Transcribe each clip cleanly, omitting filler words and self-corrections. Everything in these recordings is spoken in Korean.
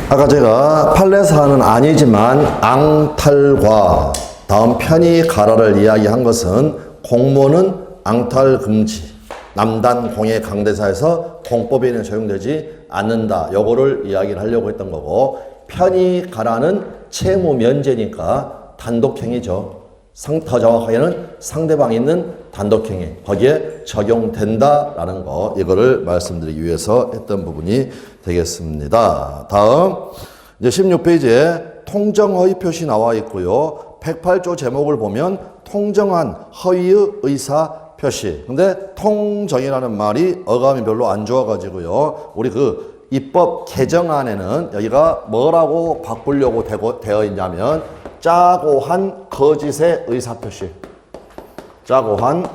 아까 제가 판례사는 아니지만 앙탈과 다음 편의 가라를 이야기한 것은 공모는 앙탈 금지, 남단 공예 강대사에서 공법에는 적용되지 않는다. 요거를 이야기를 하려고 했던 거고, 편의 가라는 채무 면제니까 단독행위죠. 더 정확하게는 상대방이 있는 단독행위, 거기에 적용된다라는 거, 이거를 말씀드리기 위해서 했던 부분이 되겠습니다. 다음 이제 16페이지에 통정허위 표시 나와 있고요. 108조 제목을 보면 통정한 허위의 의사 표시. 근데 통정이라는 말이 어감이 별로 안 좋아가지고요. 우리 그 입법 개정안에는 여기가 뭐라고 바꾸려고 되어 있냐면 짜고 한 거짓의 의사표시. 짜고 한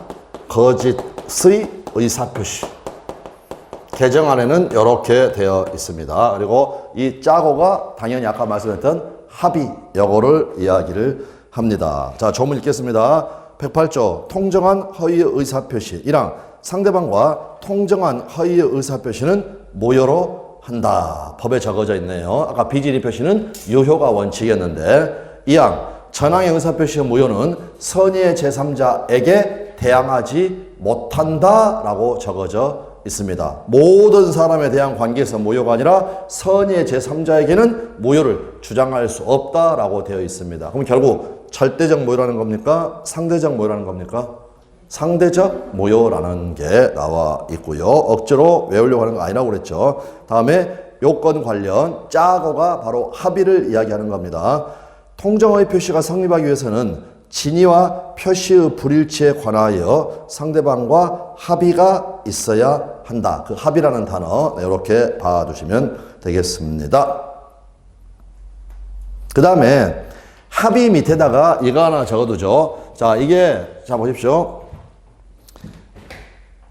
거짓의 의사표시. 개정안에는 이렇게 되어 있습니다. 그리고 이 짜고가 당연히 아까 말씀드렸던 합의, 요거를 이야기를 합니다. 자, 조문 읽겠습니다. 108조 통정한 허위의 의사표시. 1항 상대방과 통정한 허위의 의사표시는 모여로 한다. 법에 적어져 있네요. 아까 비질의 표시는 유효가 원칙이었는데 2항 전항의 의사표시의 무효는 선의의 제3자에게 대항하지 못한다라고 적어져 있습니다. 모든 사람에 대한 관계에서 무효가 아니라 선의의 제3자에게는 무효를 주장할 수 없다라고 되어 있습니다. 그럼 결국 절대적 무효라는 겁니까? 상대적 무효라는 겁니까? 상대적 무효라는 게 나와 있고요. 억지로 외우려고 하는 거 아니라고 그랬죠. 다음에 요건 관련 짜고가 바로 합의를 이야기하는 겁니다. 통정허위 표시가 성립하기 위해서는 진위와 표시의 불일치에 관하여 상대방과 합의가 있어야 한다. 그 합의라는 단어 이렇게 봐주시면 되겠습니다. 그 다음에 합의 밑에다가 이거 하나 적어두죠. 자, 이게 자 보십시오.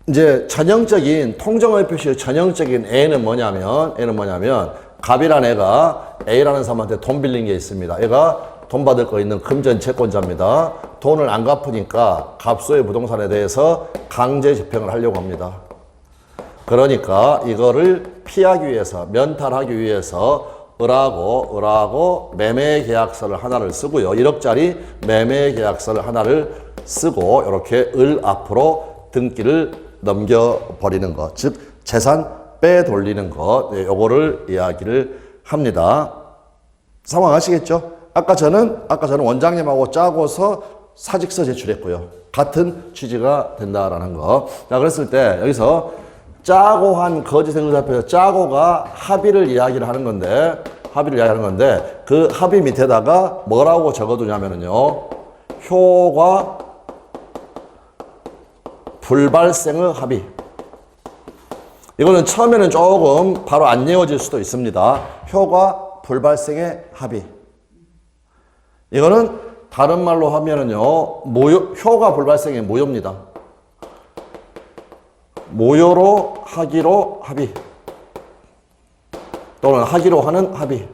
이제 전형적인 통정허위 표시의 전형적인 A는 뭐냐면 갑이라는 애가 A라는 사람한테 돈 빌린 게 있습니다. 얘가 돈 받을 거 있는 금전 채권자입니다. 돈을 안 갚으니까 갑소의 부동산에 대해서 강제 집행을 하려고 합니다. 그러니까 이거를 피하기 위해서, 면탈하기 위해서 을하고 매매 계약서를 하나를 쓰고요. 1억짜리 매매 계약서를 하나를 쓰고 이렇게 을 앞으로 등기를 넘겨버리는 것, 즉 재산 빼돌리는 것, 요거를 이야기를 합니다. 상황 아시겠죠? 아까 저는 원장님하고 짜고서 사직서 제출했고요. 같은 취지가 된다라는 거. 자, 그랬을 때 여기서 짜고 한 거짓의 의사표시, 짜고가 합의를 이야기를 하는 건데, 그 합의 밑에다가 뭐라고 적어두냐면요, 효과 불발생의 합의. 이거는 처음에는 조금 바로 안 외워질 수도 있습니다. 효과 불발생의 합의. 이거는 다른 말로 하면은요, 효과 불발생의 모요입니다. 모요로 하기로 합의. 또는 하기로 하는 합의.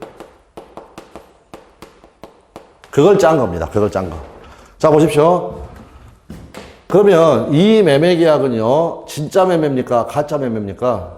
그걸 짠 겁니다. 그걸 짠 거. 자, 보십시오. 그러면 이 매매 계약은요, 진짜 매매입니까? 가짜 매매입니까?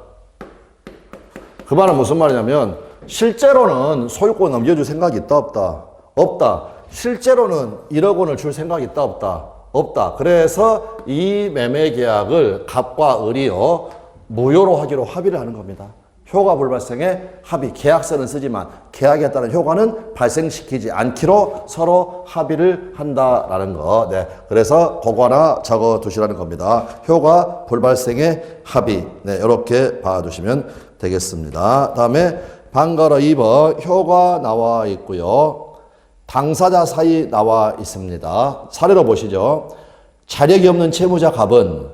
그 말은 무슨 말이냐면, 실제로는 소유권 넘겨줄 생각이 있다, 없다? 없다. 실제로는 1억 원을 줄 생각이 있다, 없다? 없다. 그래서 이 매매 계약을 갑과 을이요, 무효로 하기로 합의를 하는 겁니다. 효과 불발생의 합의, 계약서는 쓰지만 계약에 따른 효과는 발생시키지 않기로 서로 합의를 한다라는 거. 네, 그래서 그거 하나 적어 두시라는 겁니다. 효과 불발생의 합의. 네, 이렇게 봐주시면 되겠습니다. 다음에 방가로 2번 효과 나와 있고요. 당사자 사이 나와 있습니다. 사례로 보시죠. 자력이 없는 채무자 갑은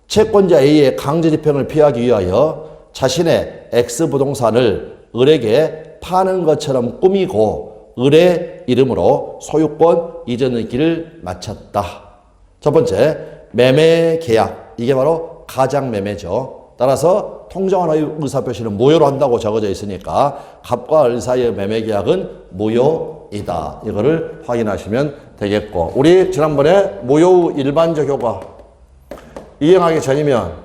채권자 A의 강제 집행을 피하기 위하여 자신의 X 부동산을 을에게 파는 것처럼 꾸미고 을의 이름으로 소유권 이전의 길을 마쳤다. 첫 번째, 매매 계약. 이게 바로 가장 매매죠. 따라서 통정한 의사표시는 무효로 한다고 적어져 있으니까 갑과 을 사이의 매매 계약은 무효이다. 이거를 확인하시면 되겠고, 우리 지난번에 무효 일반적 효과 이행하기 전이면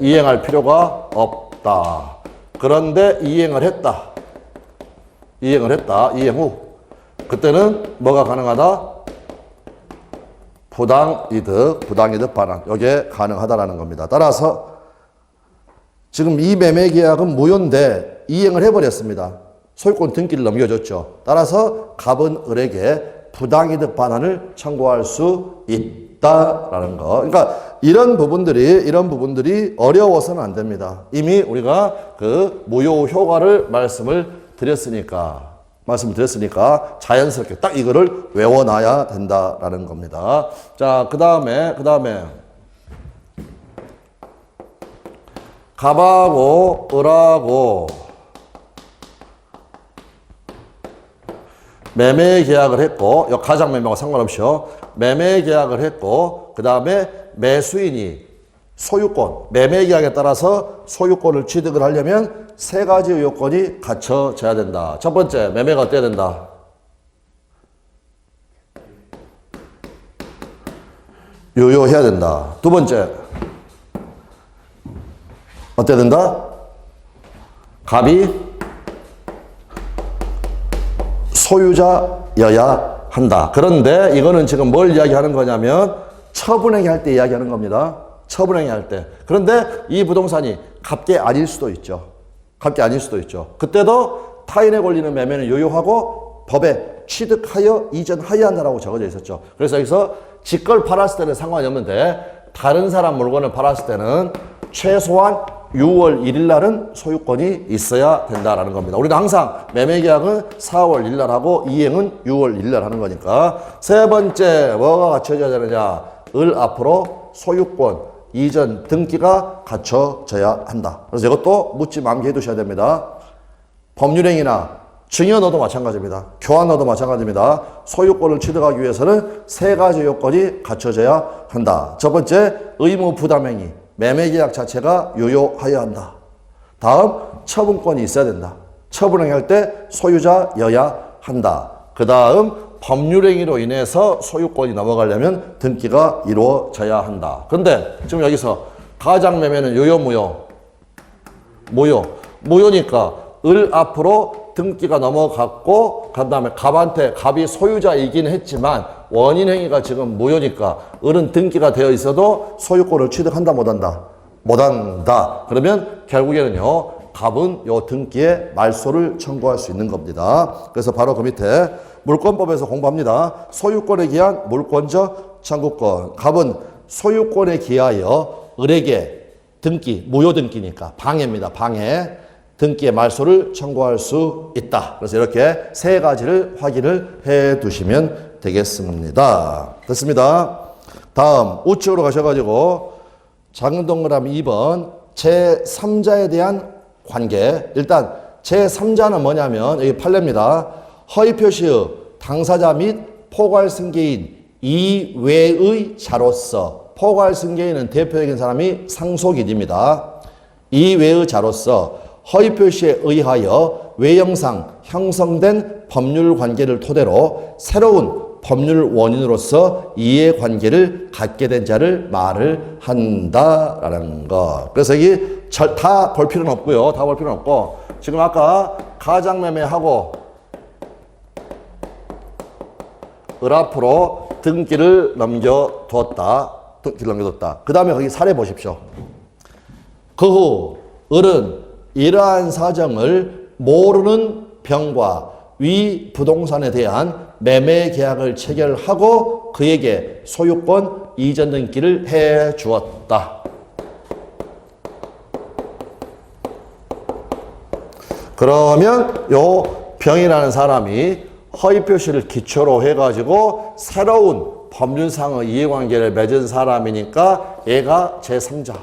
이행할 필요가 없다. 그런데 이행을 했다. 이행 후. 그때는 뭐가 가능하다? 부당이득 반환. 이게 가능하다라는 겁니다. 따라서 지금 이 매매 계약은 무효인데 이행을 해버렸습니다. 소유권 등기를 넘겨줬죠. 따라서 갑은 을에게 부당이득 반환을 청구할 수 있다라는 거. 그러니까 이런 부분들이 어려워서는 안 됩니다. 이미 우리가 그 무효 효과를 말씀을 드렸으니까 자연스럽게 딱 이거를 외워놔야 된다라는 겁니다. 자, 그 다음에 갑하고 을하고 매매 계약을 했고, 가장 매매하고 상관없이요. 매매 계약을 했고, 그 다음에 매수인이 소유권, 매매 계약에 따라서 소유권을 취득을 하려면 세 가지 요건이 갖춰져야 된다. 첫 번째, 매매가 어때야 된다? 유효해야 된다. 두 번째, 어때야 된다? 갑이 소유자여야 한다. 그런데 이거는 지금 뭘 이야기하는 거냐면 처분행위 할 때 이야기하는 겁니다. 처분행위 할 때. 그런데 이 부동산이 갑게 아닐 수도 있죠. 그때도 타인의 권리는 매매는 유효하고 법에 취득하여 이전하여야 한다라고 적어져 있었죠. 그래서 여기서 직걸 팔았을 때는 상관이 없는데 다른 사람 물건을 팔았을 때는 최소한 6월 1일 날은 소유권이 있어야 된다라는 겁니다. 우리는 항상 매매 계약은 4월 1일 날 하고 이행은 6월 1일 날 하는 거니까. 세 번째, 뭐가 갖춰져야 되느냐? 을 앞으로 소유권 이전 등기가 갖춰져야 한다. 그래서 이것도 묻지 말게 해두셔야 됩니다. 법률행위나 증여너도 마찬가지입니다. 교환너도 마찬가지입니다. 소유권을 취득하기 위해서는 세 가지 요건이 갖춰져야 한다. 첫 번째, 의무 부담행위. 매매 계약 자체가 유효하여야 한다. 다음, 처분권이 있어야 된다. 처분행위할 때 소유자여야 한다. 그 다음, 법률행위로 인해서 소유권이 넘어가려면 등기가 이루어져야 한다. 그런데 지금 여기서 가장매매는 유효, 무효. 무효니까 을 앞으로 등기가 넘어갔고, 그 다음에 갑이 소유자이긴 했지만 원인행위가 지금 무효니까 을은 등기가 되어 있어도 소유권을 취득한다, 못한다? 못한다. 그러면 결국에는요, 갑은 요 등기에 말소를 청구할 수 있는 겁니다. 그래서 바로 그 밑에 물권법에서 공부합니다. 소유권에 기한 물권적 청구권. 갑은 소유권에 기하여 을에게 등기, 무효 등기니까 방해입니다. 방해. 등기의 말소를 청구할 수 있다. 그래서 이렇게 세 가지를 확인을 해 두시면 되겠습니다. 됐습니다. 다음 우측으로 가셔가지고 작은 동그라미 2번 제3자에 대한 관계. 일단 제3자는 뭐냐면 여기 판례입니다. 허위 표시의 당사자 및 포괄 승계인 이외의 자로서, 포괄 승계인은 대표적인 사람이 상속인입니다. 이외의 자로서 허위 표시에 의하여 외형상 형성된 법률 관계를 토대로 새로운 법률 원인으로서 이해관계를 갖게 된 자를 말을 한다라는 것. 그래서 여기 다 볼 필요는 없고요. 다 볼 필요는 없고, 지금 아까 가장매매하고 을 앞으로 등기를 넘겨뒀다. 그 다음에 거기 사례 보십시오. 그 후 을은 이러한 사정을 모르는 병과 위 부동산에 대한 매매 계약을 체결하고 그에게 소유권 이전 등기를 해 주었다. 그러면 요 병이라는 사람이 허위 표시를 기초로 해가지고 새로운 법률상의 이해관계를 맺은 사람이니까 얘가 제3자.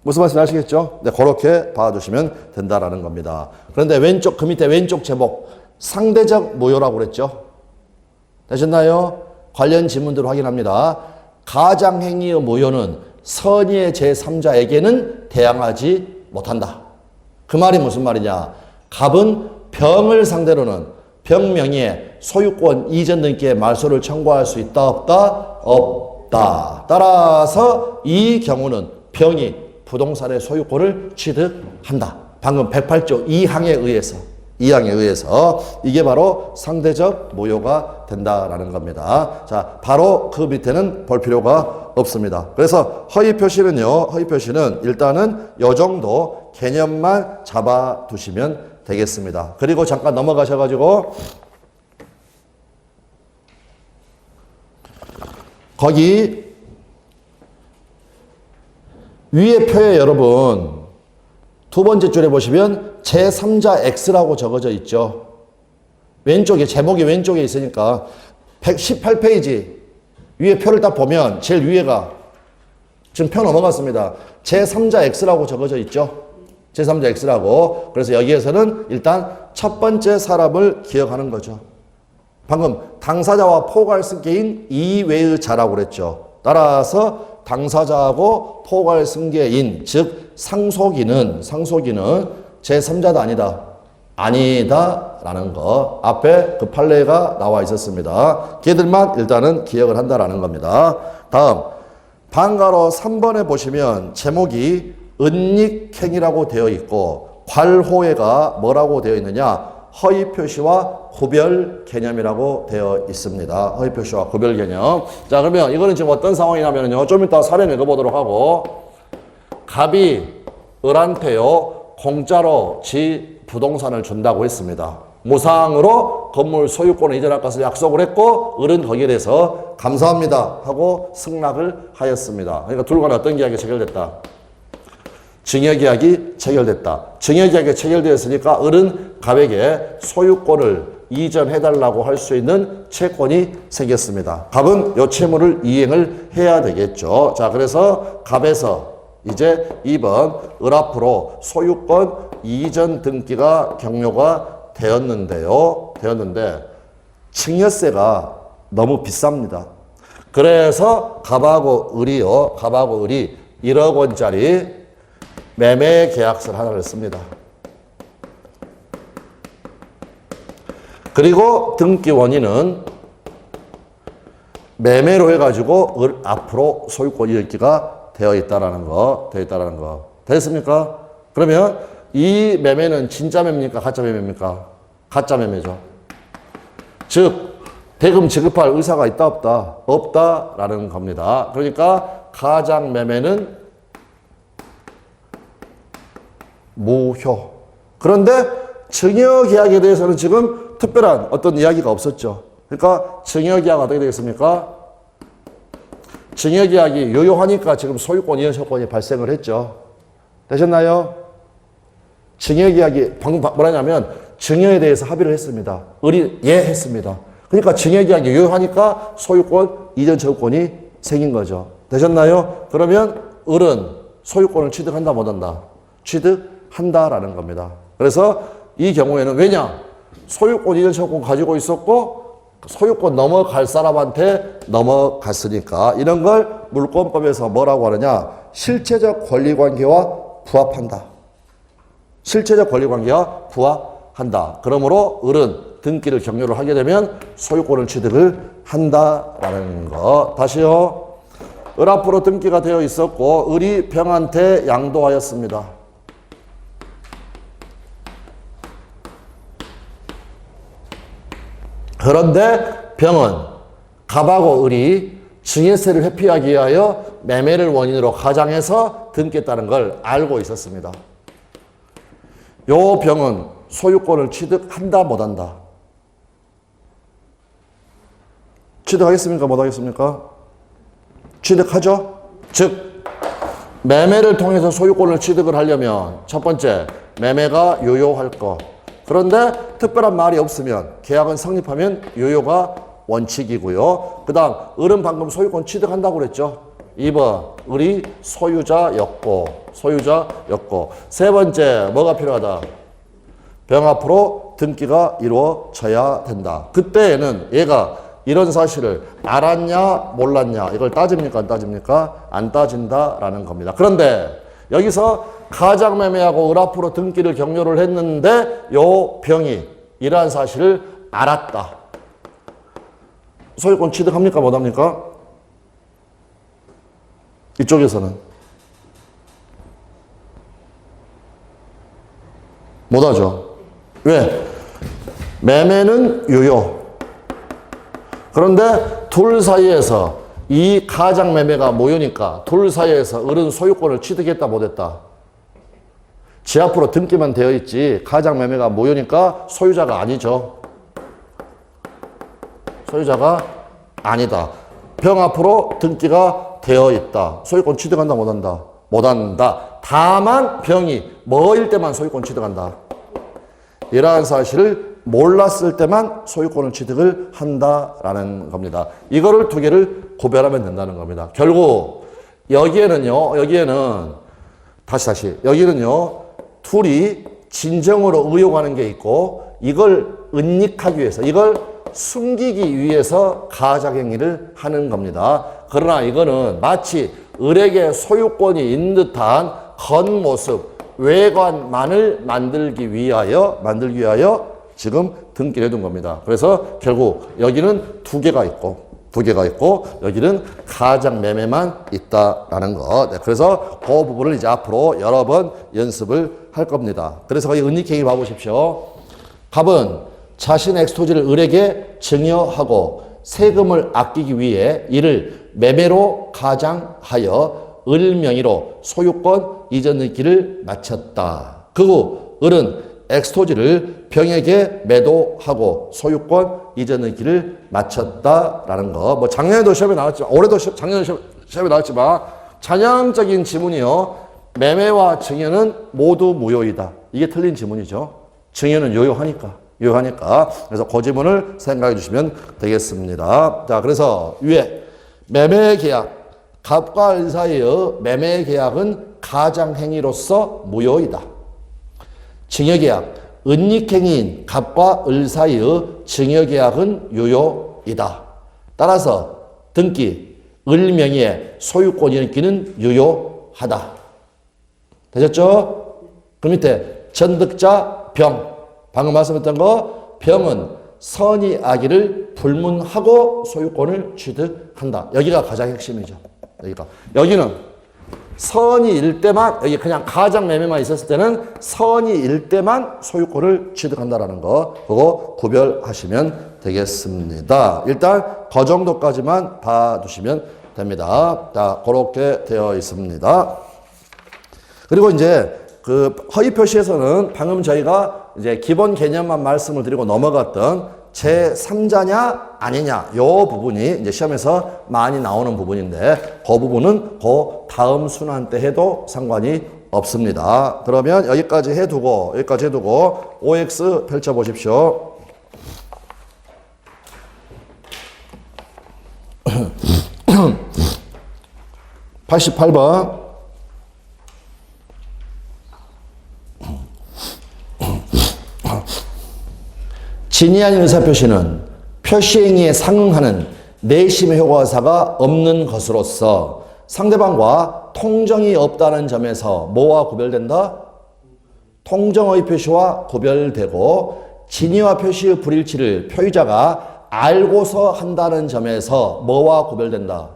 무슨 말씀 아시겠죠? 네, 그렇게 봐주시면 된다라는 겁니다. 그런데 왼쪽, 그 밑에 왼쪽 제목, 상대적 무효라고 그랬죠? 되셨나요? 관련 지문들을 확인합니다. 가장행위의 무효는 선의의 제3자에게는 대항하지 못한다. 그 말이 무슨 말이냐? 갑은 병을 상대로는 병명의의 소유권 이전 등기의 말소를 청구할 수 있다, 없다? 없다. 따라서 이 경우는 병이 부동산의 소유권을 취득한다. 방금 108조 2항에 의해서 이게 바로 상대적 무효가 된다라는 겁니다. 자, 바로 그 밑에는 볼 필요가 없습니다. 그래서 허위 표시는 일단은 요 정도 개념만 잡아 두시면 되겠습니다. 그리고 잠깐 넘어가셔가지고 거기 위에 표에 여러분 두 번째 줄에 보시면 제3자 X라고 적어져 있죠. 왼쪽에 제목이 왼쪽에 있으니까 118페이지 위에 표를 딱 보면 제일 위에가 지금 표 넘어갔습니다. 제3자 X라고 적어져 있죠. 제3자 X라고. 그래서 여기에서는 일단 첫 번째 사람을 기억하는 거죠. 방금 당사자와 포괄승계인 이외의 자라고 그랬죠. 따라서 당사자하고 포괄승계인 즉 상속인은 제3자도 아니다 라는 거 앞에 그 판례가 나와 있었습니다. 걔들만 일단은 기억을 한다라는 겁니다. 다음 방가로 3번에 보시면 제목이 은닉행위라고 되어 있고 괄호에가 뭐라고 되어 있느냐 허위 표시와 구별 개념이라고 되어 있습니다. 허위 표시와 구별 개념. 자, 그러면 이거는 지금 어떤 상황이냐면요. 좀 이따 사례 읽어보도록 하고 갑이 을한테요 공짜로 지 부동산을 준다고 했습니다. 무상으로 건물 소유권을 이전할 것을 약속을 했고 을은 거기에 대해서 감사합니다 하고 승낙을 하였습니다. 그러니까 둘 간에 어떤 계약이 체결됐다? 증여계약이 체결됐다. 증여계약이 체결되었으니까 을은 갑에게 소유권을 이전해달라고 할 수 있는 채권이 생겼습니다. 갑은 이 채무를 이행을 해야 되겠죠. 자, 그래서 갑에서 이제 2번 을 앞으로 소유권 이전 등기가 경료가 되었는데 증여세가 너무 비쌉니다. 그래서 갑하고 을이 1억 원짜리 매매 계약서를 하나를 씁니다. 그리고 등기 원인은 매매로 해가지고 앞으로 소유권 이전기가 되어 있다라는 거. 됐습니까? 그러면 이 매매는 진짜 매매입니까? 가짜 매매입니까? 가짜 매매죠. 즉 대금 지급할 의사가 있다 없다? 없다라는 겁니다. 그러니까 가장 매매는 무효. 그런데 증여계약에 대해서는 지금 특별한 어떤 이야기가 없었죠. 그러니까 증여계약 어떻게 되겠습니까? 증여계약이 유효하니까 지금 소유권 이전 조건이 발생을 했죠. 되셨나요? 증여계약이 방금 뭐라냐면 증여에 대해서 합의를 했습니다. 을이 했습니다. 그러니까 증여계약이 유효하니까 소유권 이전 조건이 생긴 거죠. 되셨나요? 그러면 을은 소유권을 취득한다 못한다? 취득한다라는 겁니다. 그래서 이 경우에는 왜냐? 소유권 이전 조건 가지고 있었고 소유권 넘어갈 사람한테 넘어갔으니까 이런 걸 물권법에서 뭐라고 하느냐? 실체적 권리관계와 부합한다. 실체적 권리관계와 부합한다. 그러므로 을은 등기를 경료를 하게 되면 소유권을 취득을 한다라는 거. 다시요. 을 앞으로 등기가 되어 있었고 을이 병한테 양도하였습니다. 그런데 병은 갑하고 을이 증여세를 회피하기 위하여 매매를 원인으로 가장해서 등기했다는 걸 알고 있었습니다. 요 병은 소유권을 취득한다 못한다? 취득하겠습니까 못하겠습니까? 취득하죠? 즉 매매를 통해서 소유권을 취득을 하려면 첫 번째 매매가 유효할 거. 그런데 특별한 말이 없으면 계약은 성립하면 유효가 원칙이고요. 그 다음 을은 방금 소유권 취득한다고 그랬죠. 2번 을이 소유자였고 세 번째 뭐가 필요하다? 병 앞으로 등기가 이루어져야 된다. 그때에는 얘가 이런 사실을 알았냐 몰랐냐 이걸 따집니까 안 따집니까? 안 따진다라는 겁니다. 그런데 여기서 가장매매하고 을 앞으로 등기를 경료를 했는데 요 병이 이러한 사실을 알았다. 소유권 취득합니까 못합니까? 이쪽에서는 못하죠. 왜? 매매는 유효. 그런데 둘 사이에서 이 가장 매매가 모여니까 둘 사이에서 을은 소유권을 취득했다 못했다. 지 앞으로 등기만 되어 있지 가장 매매가 모여니까 소유자가 아니죠. 소유자가 아니다. 병 앞으로 등기가 되어 있다. 소유권 취득한다 못한다? 못한다. 다만 병이 뭐일 때만 소유권 취득한다. 이러한 사실을 몰랐을 때만 소유권을 취득을 한다라는 겁니다. 이거를 두 개를 구별하면 된다는 겁니다. 결국 여기에는요. 여기는요. 둘이 진정으로 의혹하는 게 있고 이걸 은닉하기 위해서 이걸 숨기기 위해서 가작행위를 하는 겁니다. 그러나 이거는 마치 을에게 소유권이 있는 듯한 겉모습, 외관만을 만들기 위하여 지금 등기를 해둔 겁니다. 그래서 결국 여기는 두 개가 있고 여기는 가장 매매만 있다라는 거. 네, 그래서 그 부분을 이제 앞으로 여러 번 연습을 할 겁니다. 그래서 거기 은닉행위 봐보십시오. 갑은 자신의 엑스토지를 을에게 증여하고 세금을 아끼기 위해 이를 매매로 가장하여 을 명의로 소유권 이전 등기를 마쳤다. 그 후 을은 엑스토지를 병에게 매도하고 소유권 이전 등기를 마쳤다라는 거. 뭐 작년에도 시험에 나왔지만 올해도 작년에 시험에 나왔지만 전형적인 지문이요. 매매와 증여는 모두 무효이다. 이게 틀린 지문이죠. 증여는 유효하니까. 그래서 그 지문을 생각해 주시면 되겠습니다. 자, 그래서 위에 매매 계약, 갑과 을 사이의 매매 계약은 가장행위로서 무효이다. 증여계약, 은닉행위인 갑과 을 사이의 증여계약은 유효이다. 따라서 등기, 을 명의의 소유권 인기는 유효하다. 되셨죠? 그 밑에 전득자 병, 방금 말씀했던 거 병은 선의 악의를 불문하고 소유권을 취득한다. 여기가 가장 핵심이죠. 여기는 선의일 때만, 여기 그냥 가장 매매만 있었을 때는 선의일 때만 소유권을 취득한다라는 거, 그거 구별하시면 되겠습니다. 일단 그 정도까지만 봐두시면 됩니다. 자, 그렇게 되어 있습니다. 그리고 이제 그 허위 표시에서는 방금 저희가 이제 기본 개념만 말씀을 드리고 넘어갔던 제3자냐 아니냐 요 부분이 이제 시험에서 많이 나오는 부분인데 그 부분은 그 다음 순환 때 해도 상관이 없습니다. 그러면 여기까지 해두고 OX 펼쳐보십시오. 88번 진위 아닌 의사표시는 표시행위에 상응하는 내심의 효과사가 없는 것으로서 상대방과 통정이 없다는 점에서 뭐와 구별된다? 통정의 표시와 구별되고 진위와 표시의 불일치를 표의자가 알고서 한다는 점에서 뭐와 구별된다?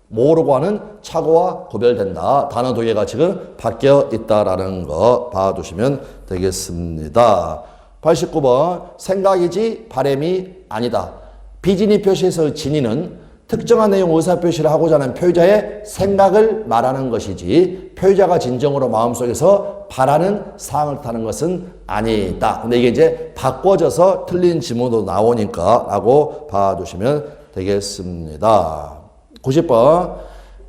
모르고 하는 착오와 구별된다. 단어 두 개가 지금 바뀌어 있다라는 거 봐두시면 되겠습니다. 89번 생각이지 바람이 아니다. 비진위 표시에서 진위는 특정한 내용 의사표시를 하고자 하는 표의자의 생각을 말하는 것이지 표의자가 진정으로 마음속에서 바라는 사항을 타는 것은 아니다. 근데 이게 이제 바꿔져서 틀린 지문도 나오니까 라고 봐두시면 되겠습니다. 90번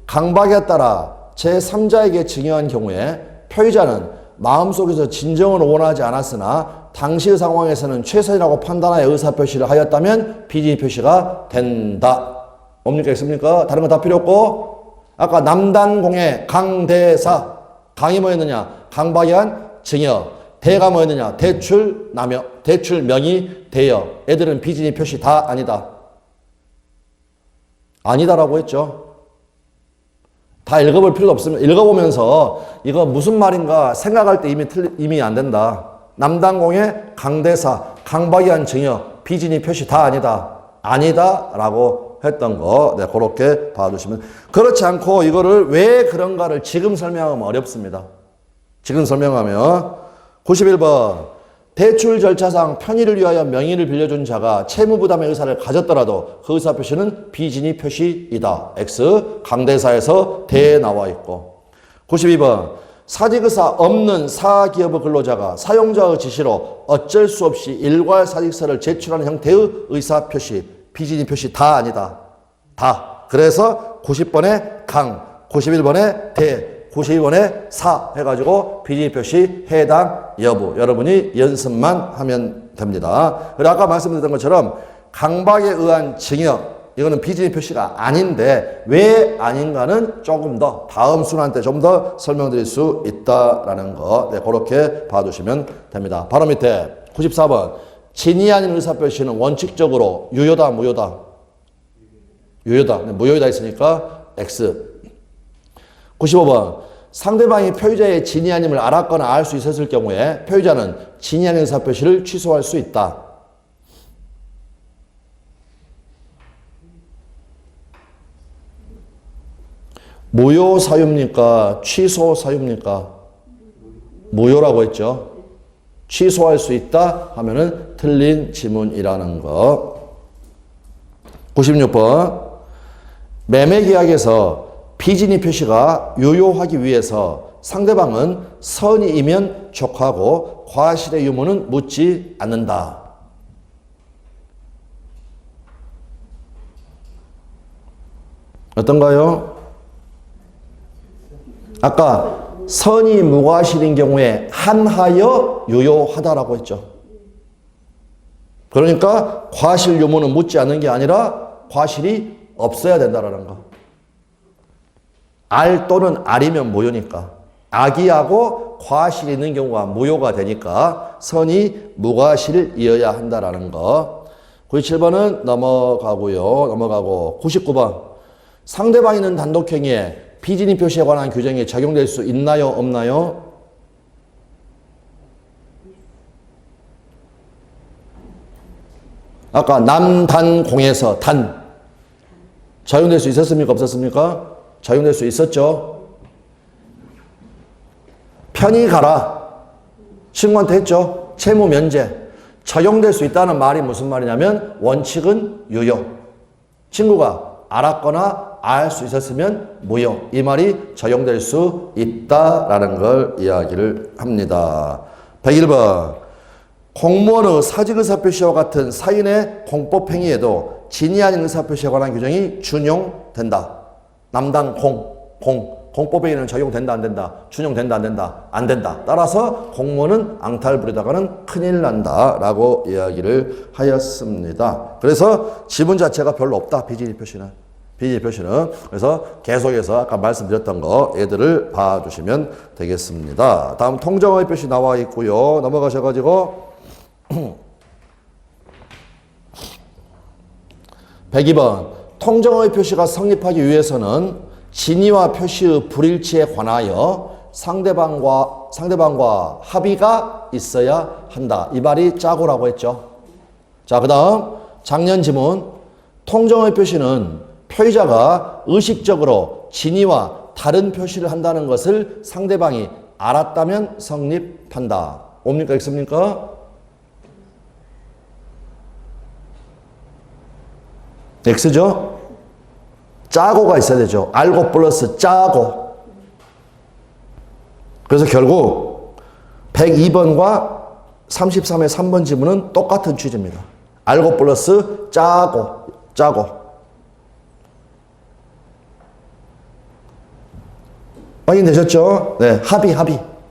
강박에 따라 제3자에게 증여한 경우에 표의자는 마음속에서 진정을 원하지 않았으나 당시의 상황에서는 최선이라고 판단하여 의사표시를 하였다면 비진위 표시가 된다. 뭡니까 있습니까? 다른 거 다 필요 없고 아까 남단공의 강대사 강이 뭐였느냐? 강박에 한 증여. 대가 뭐였느냐? 대출 남여. 대출 명의 대여. 애들은 비진위 표시 다 아니다. 아니다라고 했죠. 다 읽어볼 필요도 없으면 읽어보면서 이거 무슨 말인가 생각할 때 이미 안 된다. 남단공의 강대사, 강박이 한 증여, 비진위 표시 다 아니다. 아니다라고 했던 거, 네, 그렇게 봐주시면. 그렇지 않고 이거를 왜 그런가를 지금 설명하면 어렵습니다. 지금 설명하면 91번 대출 절차상 편의를 위하여 명의를 빌려준 자가 채무 부담의 의사를 가졌더라도 그 의사 표시는 비진입 표시이다. X 강대사에서 대 나와 있고. 92번 사직의사 없는 사기업의 근로자가 사용자의 지시로 어쩔 수 없이 일괄 사직서를 제출하는 형태의 의사 표시, 비진입 표시 다 아니다. 다. 그래서 90번에 강, 91번에 대, 92번에 사 해가지고 비진입 표시 해당 여부 여러분이 연습만 하면 됩니다. 그리고 아까 말씀드렸던 것처럼 강박에 의한 징역 이거는 비진입 표시가 아닌데 왜 아닌가는 조금 더 다음 순환 때 좀 더 설명드릴 수 있다라는 거 네, 그렇게 봐두시면 됩니다. 바로 밑에 94번 진위 아닌 의사표시는 원칙적으로 유효다 무효다? 유효다. 네, 무효다 있으니까 X. 95번 상대방이 표의자의 진위 아님을 알았거나 알 수 있었을 경우에 표의자는 진위 아닌 의사표시를 취소할 수 있다. 무효 사유입니까? 취소 사유입니까? 무효라고 했죠. 취소할 수 있다 하면은 틀린 지문이라는 거. 96번 매매계약에서 비진입 표시가 유효하기 위해서 상대방은 선의이면 촉하고 과실의 유무는 묻지 않는다. 어떤가요? 아까 선의 무과실인 경우에 한하여 유효하다라고 했죠. 그러니까 과실 유무는 묻지 않는 게 아니라 과실이 없어야 된다라는 거. 알 또는 알이면 무효니까. 악의하고 과실이 있는 경우가 무효가 되니까 선이 무과실이어야 한다라는 거. 97번은 넘어가고 99번 상대방이 있는 단독행위에 비진입 표시에 관한 규정이 적용될 수 있나요? 없나요? 아까 남단공에서 단 적용될 수 있었습니까? 없었습니까? 적용될 수 있었죠. 편히 가라. 친구한테 했죠. 채무 면제. 적용될 수 있다는 말이 무슨 말이냐면 원칙은 유효. 친구가 알았거나 알 수 있었으면 무효. 이 말이 적용될 수 있다라는 걸 이야기를 합니다. 101번 공무원의 사직 의사표시와 같은 사인의 공법행위에도 진위 아닌 의사표시에 관한 규정이 준용된다. 남단 공법행위는 적용된다 안 된다? 준용된다 안 된다? 안 된다. 따라서 공무원은 앙탈 부리다가는 큰일 난다 라고 이야기를 하였습니다. 그래서 지문 자체가 별로 없다. 비진입 표시는. 그래서 계속해서 아까 말씀드렸던 거 얘들을 봐주시면 되겠습니다. 다음 통정의 표시 나와 있고요. 넘어가셔가지고 102번 통정의 표시가 성립하기 위해서는 진위와 표시의 불일치에 관하여 상대방과 합의가 있어야 한다. 이 말이 짜고라고 했죠. 자, 그 다음 작년 지문 통정의 표시는 표의자가 의식적으로 진위와 다른 표시를 한다는 것을 상대방이 알았다면 성립한다. 옵니까? X입니까? X죠? 짜고가 있어야 되죠. 알고 플러스 짜고. 그래서 결국 102번과 33의 3번 지문은 똑같은 취지입니다. 알고 플러스 짜고. 확인되셨죠? 네,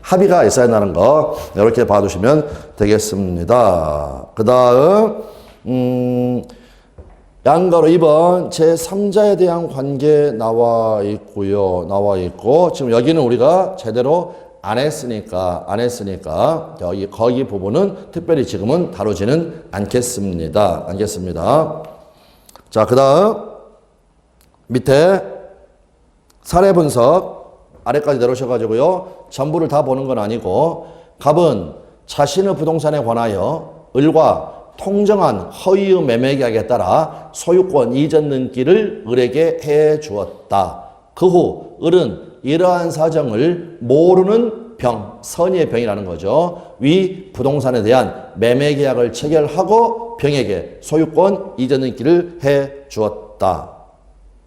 합의가 있어야 한다는 거 이렇게 봐두시면 되겠습니다. 그 다음 양가로 2번 제3자에 대한 관계 나와 있고 지금 여기는 우리가 제대로 안 했으니까 거기 부분은 특별히 지금은 다루지는 않겠습니다. 자, 그 다음 밑에 사례 분석 아래까지 내려오셔가지고요. 전부를 다 보는 건 아니고 갑은 자신의 부동산에 관하여 을과 통정한 허위의 매매계약에 따라 소유권 이전 등기를 을에게 해 주었다. 그 후 을은 이러한 사정을 모르는 병, 선의의 병이라는 거죠. 위 부동산에 대한 매매 계약을 체결하고 병에게 소유권 이전 등기를 해 주었다.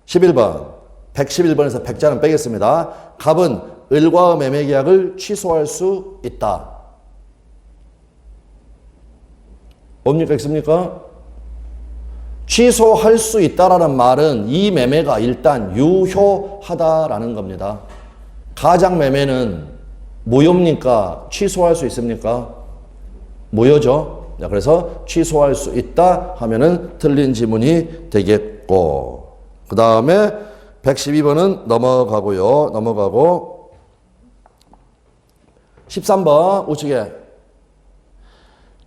11번. 111번에서 100자는 빼겠습니다. 갑은 을과의 매매 계약을 취소할 수 있다. 뭡니까? 있습니까? 취소할 수 있다라는 말은 이 매매가 일단 유효하다라는 겁니다. 가장 매매는 무효입니까? 취소할 수 있습니까? 무효죠. 그래서 취소할 수 있다 하면은 틀린 지문이 되겠고, 그 다음에 112번은 넘어가고요. 넘어가고 13번 우측에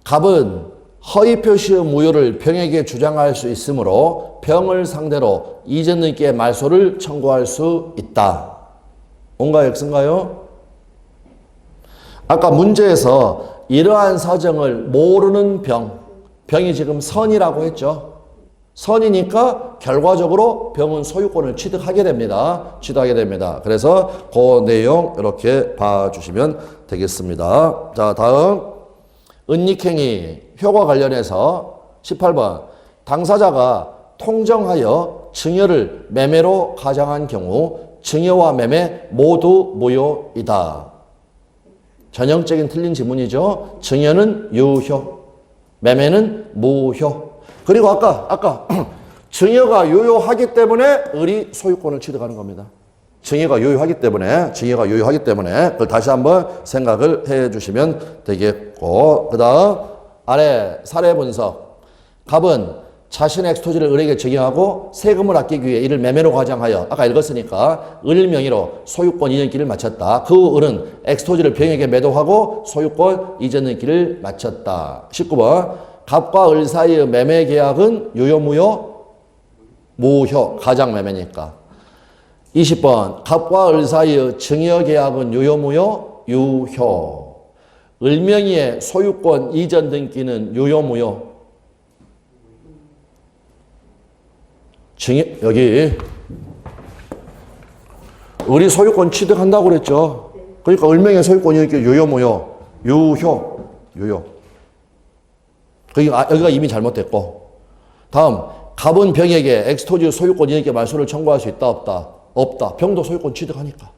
갑은 허위 표시의 무효를 병에게 주장할 수 있으므로 병을 상대로 이전 등기의 말소를 청구할 수 있다. 뭔가 X인가요? 아까 문제에서 이러한 사정을 모르는 병이 지금 선이라고 했죠. 선이니까 결과적으로 병은 소유권을 취득하게 됩니다. 취득하게 됩니다. 그래서 그 내용 이렇게 봐주시면 되겠습니다. 자, 다음 은닉행위 효과 관련해서 18번 당사자가 통정하여 증여를 매매로 가정한 경우 증여와 매매 모두 무효이다. 전형적인 틀린 지문이죠. 증여는 유효, 매매는 무효. 그리고 아까 증여가 유효하기 때문에 을이 소유권을 취득하는 겁니다. 증여가 유효하기 때문에 그걸 다시 한번 생각을 해 주시면 되겠고, 그 다음 아래 사례 분석. 갑은 자신의 엑스토지를 을에게 증여하고 세금을 아끼기 위해 이를 매매로 가정하여 아까 읽었으니까 을 명의로 소유권 이전기를 마쳤다. 그 을은 엑스토지를 병에게 매도하고 소유권 이전 등기를 마쳤다. 19번 갑과 을 사이의 매매 계약은 유효 무효? 무효. 가장 매매니까. 20번 갑과 을 사이의 증여 계약은 유효 무효? 유효. 을 명의의 소유권 이전 등기는 유효 무효? 여기 을이 소유권 취득한다고 그랬죠. 그러니까 을 명의의 소유권이 이렇게 유효 무효? 유효. 여기가 이미 잘못됐고, 다음 갑은 병에게 엑스토지 소유권 이전기 말소를 청구할 수 있다 없다? 없다. 병도 소유권 취득하니까.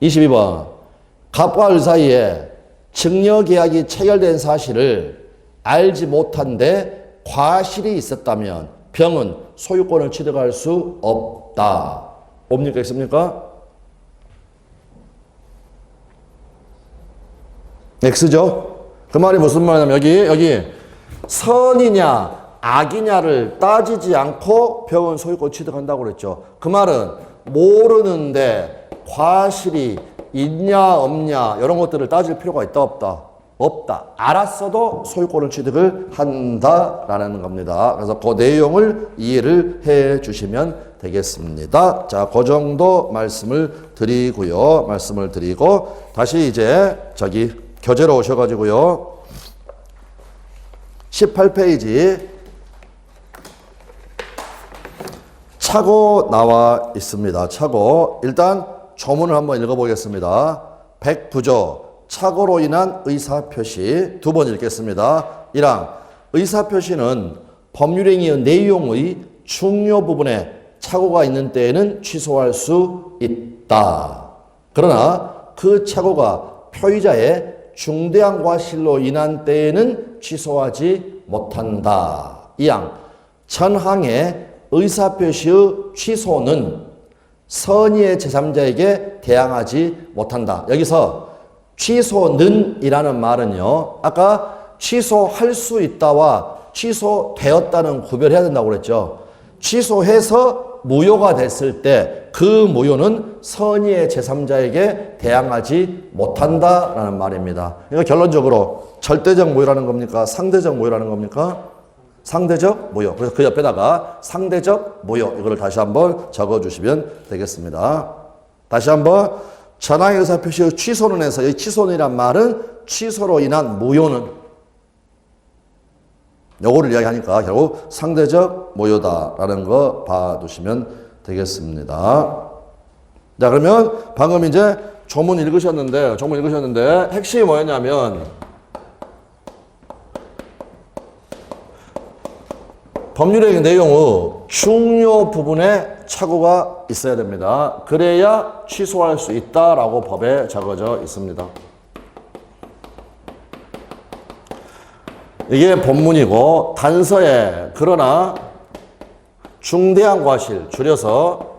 22번 갑과 을 사이에 증여 계약이 체결된 사실을 알지 못한데 과실이 있었다면 병은 소유권을 취득할 수 없다. 옵니까? 있습니까? X죠? 그 말이 무슨 말이냐면 여기 선이냐 악이냐를 따지지 않고 병은 소유권 취득한다고 그랬죠. 그 말은 모르는데 과실이 있냐 없냐 이런 것들을 따질 필요가 있다 없다? 없다. 알았어도 소유권을 취득을 한다라는 겁니다. 그래서 그 내용을 이해를 해 주시면 되겠습니다. 자, 그 정도 말씀을 드리고 다시 이제 교재로 오셔가지고요. 18페이지 차고 나와 있습니다. 차고. 일단 조문을 한번 읽어보겠습니다. 109조 착오로 인한 의사표시 두 번 읽겠습니다. 1항 의사표시는 법률행위의 내용의 중요 부분에 착오가 있는 때에는 취소할 수 있다. 그러나 그 착오가 표의자의 중대한 과실로 인한 때에는 취소하지 못한다. 2항 전항의 의사표시의 취소는 선의의 제3자에게 대항하지 못한다. 여기서 취소는이라는 말은요, 아까 취소할 수 있다와 취소되었다는 구별해야 된다고 그랬죠. 취소해서 무효가 됐을 때 그 무효는 선의의 제3자에게 대항하지 못한다라는 말입니다. 그러니까 결론적으로 절대적 무효라는 겁니까? 상대적 무효라는 겁니까? 상대적 무효. 그래서 그 옆에다가 상대적 무효 이거를 다시 한번 적어주시면 되겠습니다. 다시 한번 전항의 의사표시의 취소는 해서 이 취소는이란 말은 취소로 인한 무효는 요거를 이야기하니까 결국 상대적 무효다라는 거 봐두시면 되겠습니다. 자, 그러면 방금 이제 조문 읽으셨는데 핵심이 뭐였냐면 법률의 내용의 중요 부분에 착오가 있어야 됩니다. 그래야 취소할 수 있다라고 법에 적어져 있습니다. 이게 본문이고 단서에 그러나 중대한 과실 줄여서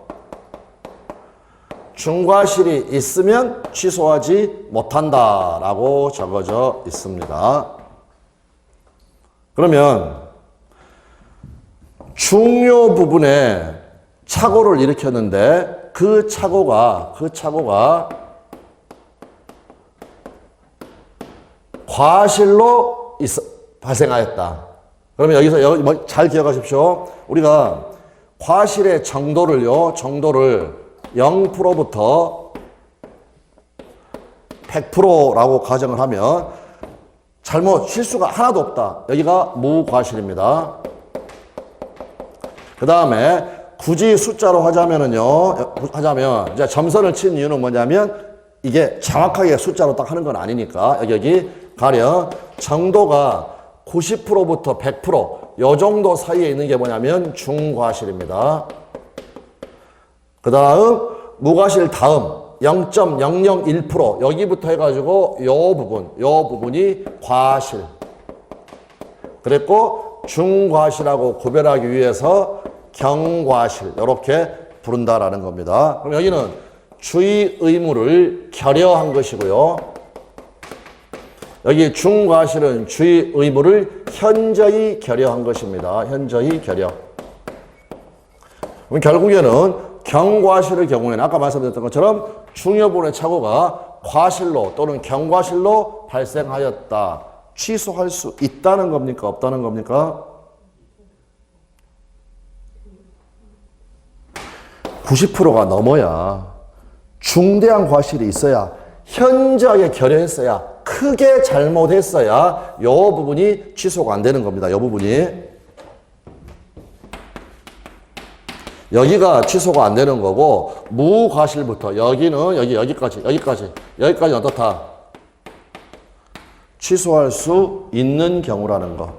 중과실이 있으면 취소하지 못한다라고 적어져 있습니다. 그러면 중요 부분에 착오를 일으켰는데 그 착오가 과실로 발생하였다. 그러면 여기서 잘 기억하십시오. 우리가 과실의 정도를 0%부터 100%라고 가정을 하면 실수가 하나도 없다. 여기가 무과실입니다. 그 다음에 굳이 숫자로 하자면 이제 점선을 친 이유는 뭐냐면 이게 정확하게 숫자로 딱 하는 건 아니니까 여기 가령 정도가 90%부터 100% 요 정도 사이에 있는 게 뭐냐면 중과실입니다. 그 다음 무과실 다음 0.001% 여기부터 해가지고 요 부분이 과실. 그랬고 중과실하고 구별하기 위해서 경과실 이렇게 부른다라는 겁니다. 그럼 여기는 주의 의무를 결여한 것이고요. 여기 중과실은 주의 의무를 현저히 결여한 것입니다. 현저히 결여. 그럼 결국에는 경과실의 경우에는 아까 말씀드렸던 것처럼 중요 부분의 착오가 과실로 또는 경과실로 발생하였다. 취소할 수 있다는 겁니까? 없다는 겁니까? 90%가 넘어야 중대한 과실이 있어야 현저하게 결여했어야 크게 잘못했어야 이 부분이 취소가 안 되는 겁니다. 이 부분이. 여기가 취소가 안 되는 거고 무과실부터 여기는 여기까지 어떻다? 취소할 수 있는 경우라는 거.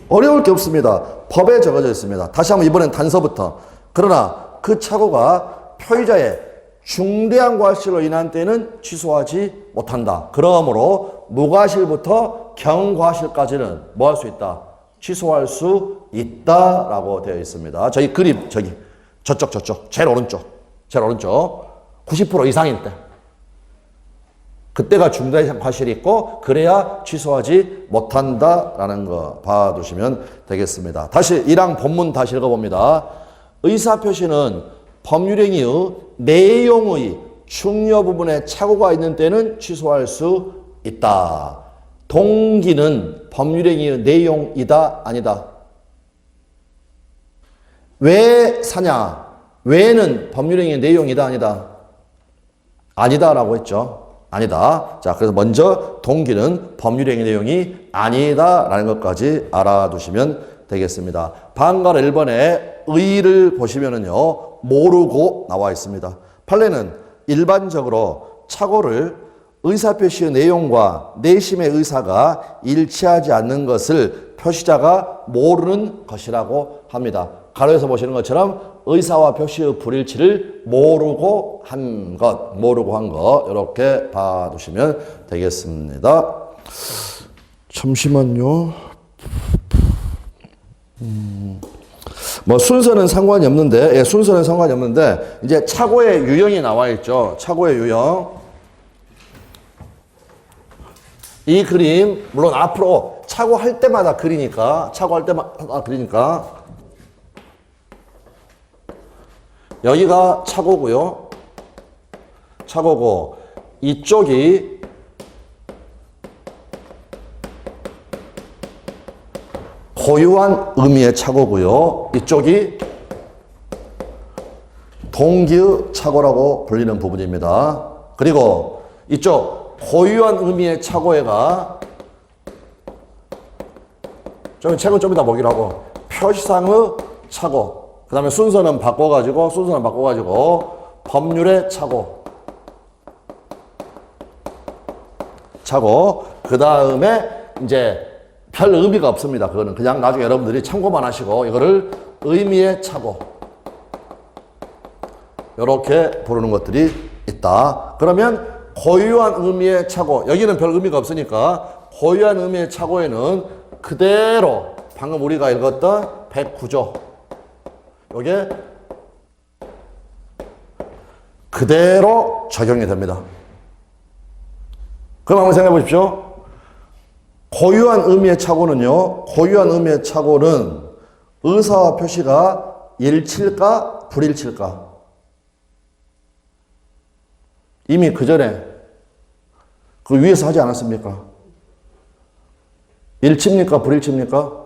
어려울 게 없습니다. 법에 적어져 있습니다. 다시 한번 이번엔 단서부터. 그러나 그 착오가 표의자의 중대한 과실로 인한 때는 취소하지 못한다. 그러므로 무과실부터 경과실까지는 뭐 할 수 있다? 취소할 수 있다라고 되어 있습니다. 저희 그림 저쪽 제일 오른쪽 90% 이상일 때 그때가 중대한 과실이 있고 그래야 취소하지 못한다라는 거 봐두시면 되겠습니다. 다시 1항 본문 다시 읽어봅니다. 의사표시는 법률행위의 내용의 중요 부분에 착오가 있는 때는 취소할 수 있다. 동기는 법률행위의 내용이다 아니다. 왜 사냐? 왜는 법률행위의 내용이다 아니다. 아니다라고 했죠. 아니다. 자, 그래서 먼저 동기는 법률행위 내용이 아니다라는 것까지 알아두시면 되겠습니다. 방가로 1번에 의를 보시면은요, 모르고 나와 있습니다. 판례는 일반적으로 착오를 의사표시의 내용과 내심의 의사가 일치하지 않는 것을 표시자가 모르는 것이라고 합니다. 가로에서 보시는 것처럼 의사와 표시의 불일치를 모르고 한 거, 이렇게 봐두시면 되겠습니다. 잠시만요. 뭐 순서는 상관이 없는데, 이제 착오의 유형이 나와 있죠. 착오의 유형. 이 그림, 물론 앞으로 착오할 때마다 그리니까, 여기가 착오고요. 착오고, 이쪽이 고유한 의미의 착오고요. 이쪽이 동기의 착오라고 불리는 부분입니다. 그리고 이쪽 고유한 의미의 착오가 책은 좀 이따 보기로 하고 표시상의 착오. 그 다음에 순서는 바꿔가지고 법률의 차고. 그 다음에 이제 별 의미가 없습니다. 그거는 그냥 나중에 여러분들이 참고만 하시고 이거를 의미의 차고. 이렇게 부르는 것들이 있다. 그러면 고유한 의미의 차고. 여기는 별 의미가 없으니까 고유한 의미의 차고에는 그대로 방금 우리가 읽었던 109조. 요게 그대로 적용이 됩니다. 그럼 한번 생각해 보십시오. 고유한 의미의 차고는요, 고유한 의미의 차고는 의사와 표시가 일치일까, 불일치일까? 이미 그 전에 그 위에서 하지 않았습니까? 일치입니까, 불일치입니까?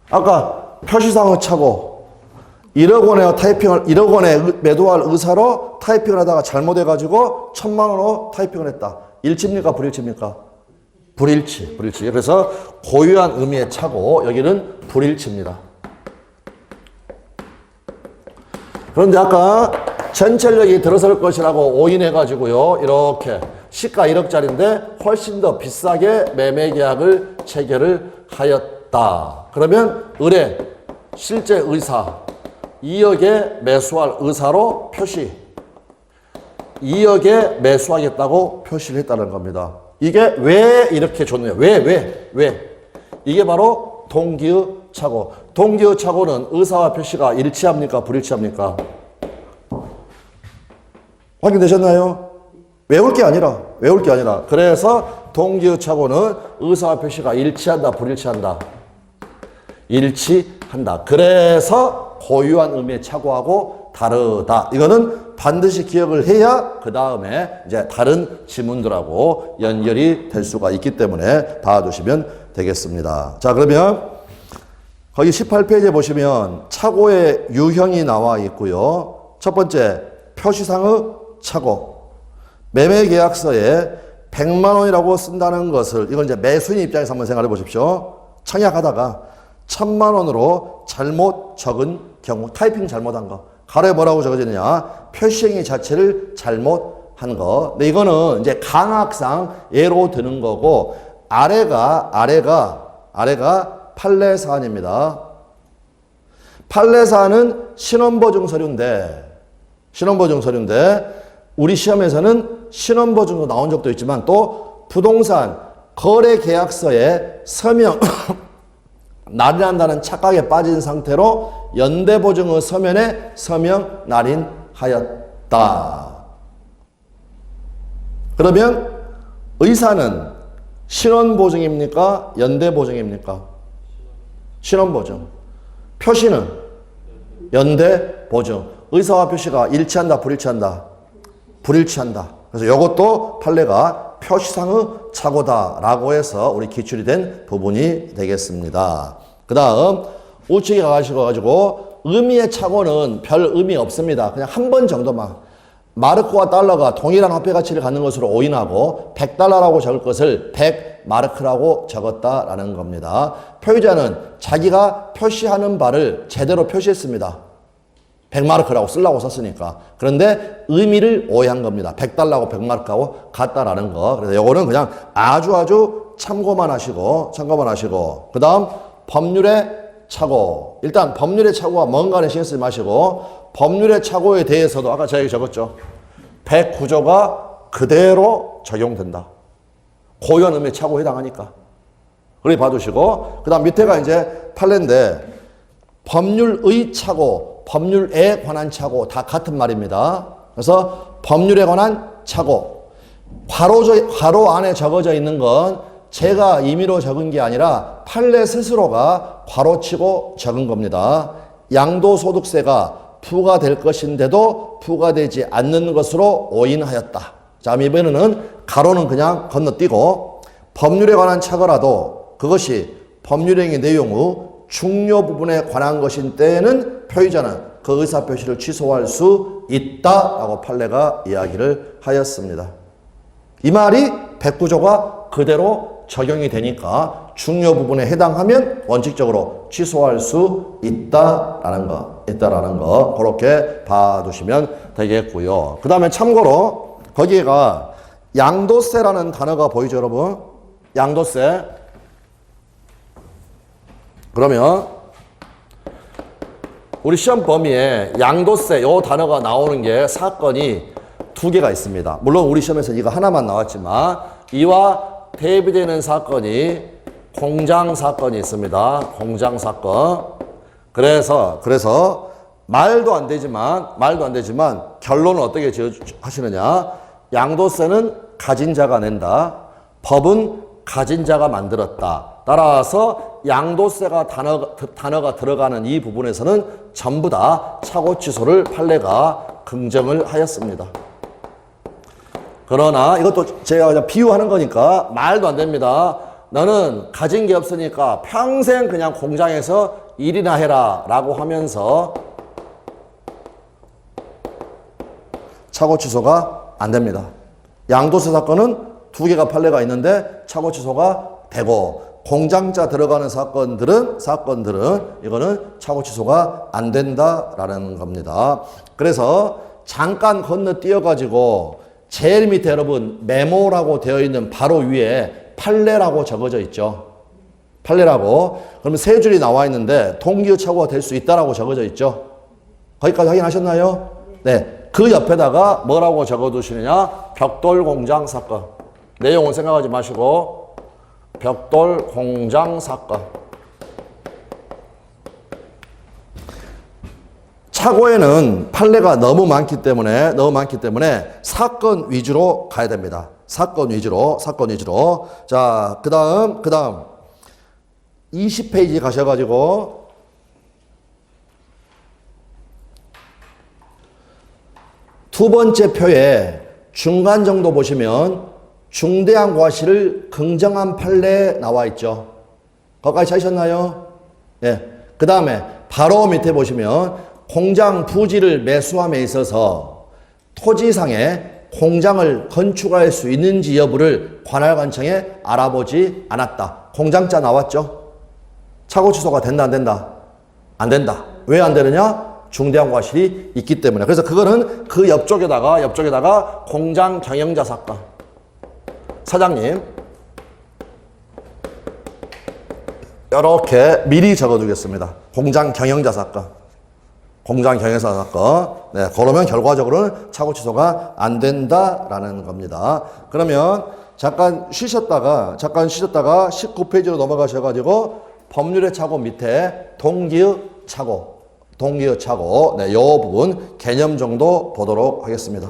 아까 표시상의 차고 1억 원에 매도할 의사로 타이핑을 하다가 잘못해가지고 1,000만 원으로 타이핑을 했다. 일치입니까, 불일치입니까? 불일치. 그래서 고유한 의미의 차고, 여기는 불일치입니다. 그런데 아까 전철역이 들어설 것이라고 오인해가지고요, 이렇게 시가 1억짜리인데 훨씬 더 비싸게 매매 계약을 체결을 하였다. 그러면 의뢰, 실제 의사 2억에 매수할 의사로 표시, 2억에 매수하겠다고 표시를 했다는 겁니다. 이게 왜 이렇게 좋네요. 왜? 이게 바로 동기의 차고. 동기의 차고는 의사와 표시가 일치합니까, 불일치합니까? 확인되셨나요? 외울 게 아니라. 그래서 동기의 차고는 의사와 표시가 일치한다, 불일치한다? 일치한다. 그래서 고유한 의미의 차고하고 다르다. 이거는 반드시 기억을 해야 그 다음에 이제 다른 지문들하고 연결이 될 수가 있기 때문에 봐주시면 되겠습니다. 자, 그러면 거기 18페이지에 보시면 차고의 유형이 나와 있고요. 첫 번째, 표시상의 차고. 매매계약서에 100만 원이라고 쓴다는 것을, 이건 이제 매수인 입장에서 한번 생각해 보십시오. 청약하다가 1,000만 원으로 잘못 적은 경우, 타이핑 잘못한 거. 가로에 뭐라고 적어졌느냐? 표시행위 자체를 잘못한 거. 근데 이거는 이제 강학상 예로 드는 거고, 아래가 판례사안입니다. 판례사안은 신원보증 서류인데, 우리 시험에서는 신원보증도 나온 적도 있지만 또 부동산 거래계약서에 서명, 날인한다는 착각에 빠진 상태로 연대보증의 서면에 서명 날인하였다. 그러면 의사는 신원보증입니까? 연대보증입니까? 신원보증. 표시는 연대보증. 의사와 표시가 일치한다, 불일치한다? 불일치한다. 그래서 이것도 판례가 표시상의 착오다라고 해서 우리 기출이 된 부분이 되겠습니다. 그 다음 우측에 가시고 의미의 착오는 별 의미 없습니다. 그냥 한 번 정도만. 마르크와 달러가 동일한 화폐 가치를 갖는 것으로 오인하고 100달러라고 적을 것을 100마르크라고 적었다라는 겁니다. 표의자는 자기가 표시하는 바를 제대로 표시했습니다. 100마르크라고 쓰려고 썼으니까. 그런데 의미를 오해한 겁니다. 100달러하고 100마르크하고 같다라는 거. 그래서 요거는 그냥 아주 참고만 하시고. 그 다음 법률의 착오. 일단 법률의 착오가 뭔가는 신경 쓰지 마시고, 법률의 착오에 대해서도 아까 제가 적었죠. 109조가 그대로 적용된다. 고유한 의미의 착오에 해당하니까. 그렇게 봐두시고, 그 다음 밑에가 이제 판례인데, 법률의 착오, 법률에 관한 착오 다 같은 말입니다. 그래서 법률에 관한 착오. 괄호 안에 적어져 있는 건 제가 임의로 적은 게 아니라 판례 스스로가 괄호치고 적은 겁니다. 양도소득세가 부과될 것인데도 부과되지 않는 것으로 오인하였다. 자, 이번에는 가로는 그냥 건너뛰고, 법률에 관한 착오라도 그것이 법률행위 내용의 중요 부분에 관한 것인 때에는 표의자는 그 의사표시를 취소할 수 있다라고 판례가 이야기를 하였습니다. 이 말이 109조가 그대로 적용이 되니까 중요 부분에 해당하면 원칙적으로 취소할 수 있다라는 거 그렇게 봐두시면 되겠고요. 그 다음에 참고로 거기가 양도세라는 단어가 보이죠, 여러분? 양도세. 그러면 우리 시험 범위에 양도세 요 단어가 나오는 게 사건이 두 개가 있습니다. 물론 우리 시험에서 이거 하나만 나왔지만 이와 대비되는 사건이 공장 사건이 있습니다. 공장 사건. 그래서 말도 안 되지만 결론은 어떻게 하시느냐? 양도세는 가진 자가 낸다. 법은 가진 자가 만들었다. 따라서 양도세가 단어가 들어가는 이 부분에서는 전부 다 차고 취소를 판례가 긍정을 하였습니다. 그러나 이것도 제가 그냥 비유하는 거니까 말도 안 됩니다. 너는 가진 게 없으니까 평생 그냥 공장에서 일이나 해라 라고 하면서 차고 취소가 안 됩니다. 양도세 사건은 두 개가 판례가 있는데 차고 취소가 되고 공장자 들어가는 사건들은 이거는 차고 취소가 안 된다라는 겁니다. 그래서 잠깐 건너뛰어 가지고 제일 밑에 여러분 메모라고 되어 있는 바로 위에 판례라고 적어져 있죠. 판례라고. 그러면 세 줄이 나와 있는데 동기의 착오가 될 수 있다라고 적어져 있죠. 거기까지 확인하셨나요? 네. 그 옆에다가 뭐라고 적어두시느냐? 벽돌 공장 사건. 내용은 생각하지 마시고 벽돌 공장 사건. 착오에는 판례가 너무 많기 때문에 사건 위주로 가야 됩니다. 사건 위주로. 자, 그 다음 20페이지 가셔가지고 두 번째 표에 중간 정도 보시면 중대한 과실을 긍정한 판례 나와 있죠. 거기까지 찾으셨나요? 네. 그 다음에 바로 밑에 보시면 공장 부지를 매수함에 있어서 토지상에 공장을 건축할 수 있는지 여부를 관할관청에 알아보지 않았다. 공장자 나왔죠? 착오 취소가 된다, 안 된다? 안 된다. 왜 안 되느냐? 중대한 과실이 있기 때문에. 그래서 그거는 그 옆쪽에다가 공장 경영자 사건. 사장님, 이렇게 미리 적어두겠습니다. 공장 경영자 사건. 네, 그러면 결과적으로는 착오 취소가 안 된다라는 겁니다. 그러면 잠깐 쉬셨다가 19페이지로 넘어가셔가지고 법률의 착오 밑에 동기의 착오. 네, 요 부분 개념 정도 보도록 하겠습니다.